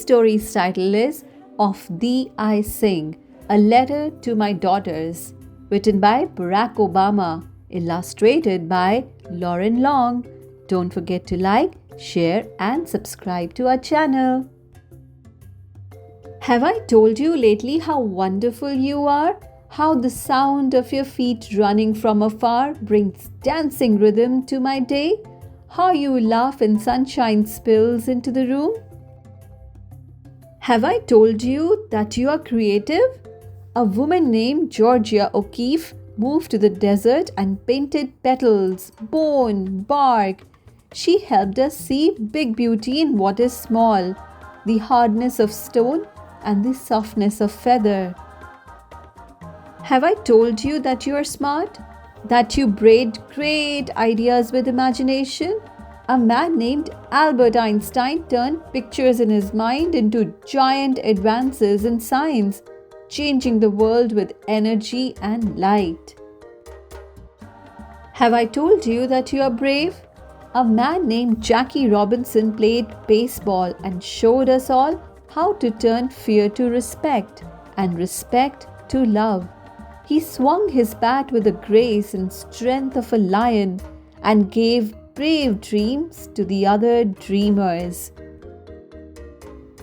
story's title is Of Thee I Sing, a Letter to My Daughters, written by Barack Obama, illustrated by Lauren Long. Don't forget to like, share and subscribe to our channel. Have I told you lately how wonderful you are? How the sound of your feet running from afar brings dancing rhythm to my day? How you laugh and sunshine spills into the room? Have I told you that you are creative? A woman named Georgia O'Keeffe moved to the desert and painted petals, bone, bark. She helped us see big beauty in what is small, the hardness of stone and the softness of feather. Have I told you that you are smart? That you braid great ideas with imagination? A man named Albert Einstein turned pictures in his mind into giant advances in science, changing the world with energy and light. Have I told you that you are brave? A man named Jackie Robinson played baseball and showed us all how to turn fear to respect and respect to love. He swung his bat with the grace and strength of a lion and gave brave dreams to the other dreamers.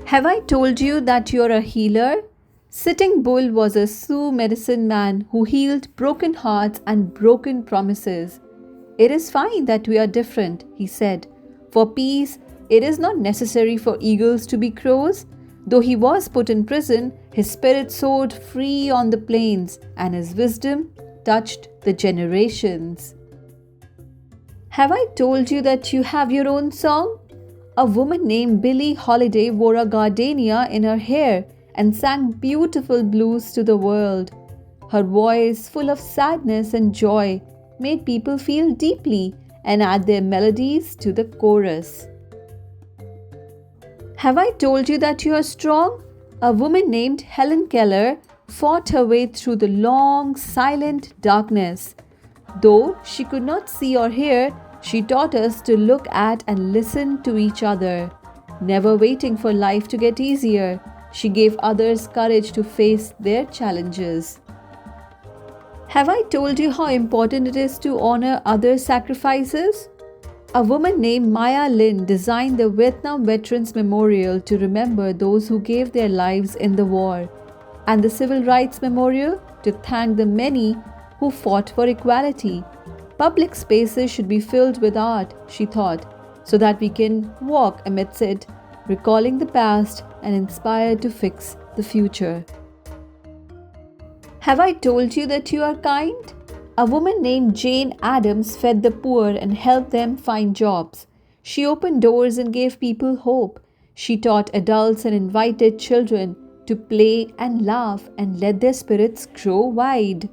Have I told you that you're a healer? Sitting Bull was a Sioux medicine man who healed broken hearts and broken promises. It is fine that we are different, he said. For peace, it is not necessary for eagles to be crows. Though he was put in prison, his spirit soared free on the plains, and his wisdom touched the generations. Have I told you that you have your own song? A woman named Billie Holiday wore a gardenia in her hair and sang beautiful blues to the world. Her voice, full of sadness and joy, made people feel deeply and add their melodies to the chorus. Have I told you that you are strong? A woman named Helen Keller fought her way through the long, silent darkness. Though she could not see or hear, she taught us to look at and listen to each other. Never waiting for life to get easier, she gave others courage to face their challenges. Have I told you how important it is to honor other sacrifices? A woman named Maya Lin designed the Vietnam Veterans Memorial to remember those who gave their lives in the war, and the Civil Rights Memorial to thank the many who fought for equality. Public spaces should be filled with art, she thought, so that we can walk amidst it, recalling the past and inspired to fix the future. Have I told you that you are kind? A woman named Jane Addams fed the poor and helped them find jobs. She opened doors and gave people hope. She taught adults and invited children to play and laugh and let their spirits grow wide.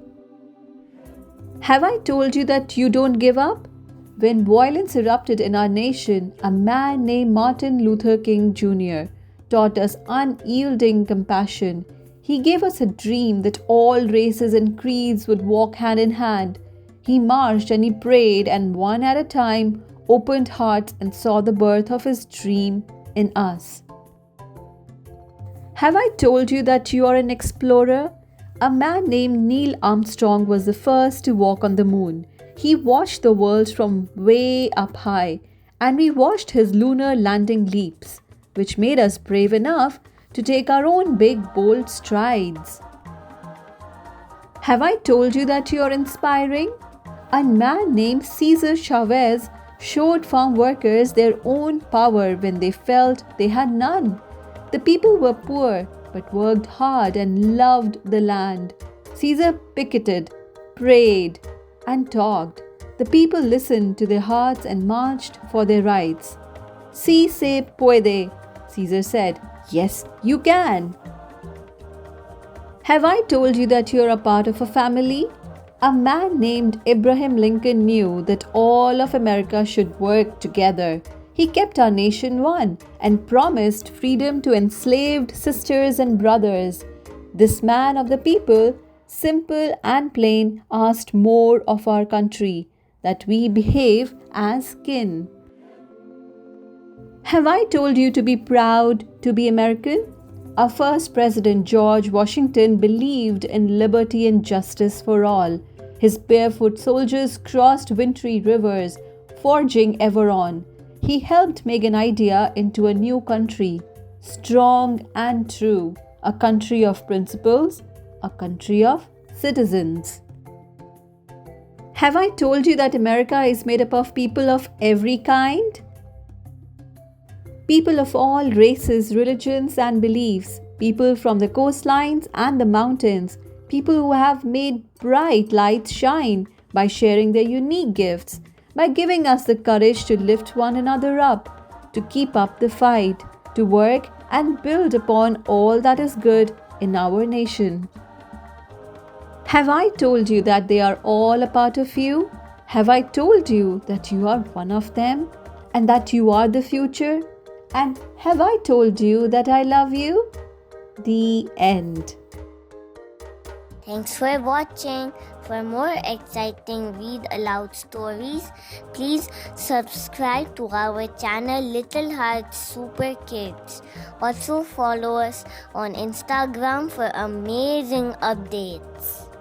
Have I told you that you don't give up? When violence erupted in our nation, a man named Martin Luther King Jr. taught us unyielding compassion. He gave us a dream that all races and creeds would walk hand in hand. He marched and he prayed, and one at a time opened hearts and saw the birth of his dream in us. Have I told you that you are an explorer? A man named Neil Armstrong was the first to walk on the moon. He watched the world from way up high, and we watched his lunar landing leaps, which made us brave enough to take our own big, bold strides. Have I told you that you are inspiring? A man named Cesar Chavez showed farm workers their own power when they felt they had none. The people were poor but worked hard and loved the land. Cesar picketed, prayed, and talked. The people listened to their hearts and marched for their rights. Si se puede, Cesar said. Yes, you can. Have I told you that you are a part of a family? A man named Abraham Lincoln knew that all of America should work together. He kept our nation one and promised freedom to enslaved sisters and brothers. This man of the people, simple and plain, asked more of our country, that we behave as kin. Have I told you to be proud to be American? Our first president, George Washington, believed in liberty and justice for all. His barefoot soldiers crossed wintry rivers, forging ever on. He helped make an idea into a new country, strong and true, a country of principles, a country of citizens. Have I told you that America is made up of people of every kind? People of all races, religions, and beliefs, people from the coastlines and the mountains, people who have made bright lights shine by sharing their unique gifts, by giving us the courage to lift one another up, to keep up the fight, to work and build upon all that is good in our nation. Have I told you that they are all a part of you? Have I told you that you are one of them and that you are the future? And have I told you that I love you? The end. Thanks for watching. For more exciting read aloud stories, please subscribe to our channel Little Hearts Super Kids. Also follow us on Instagram for amazing updates.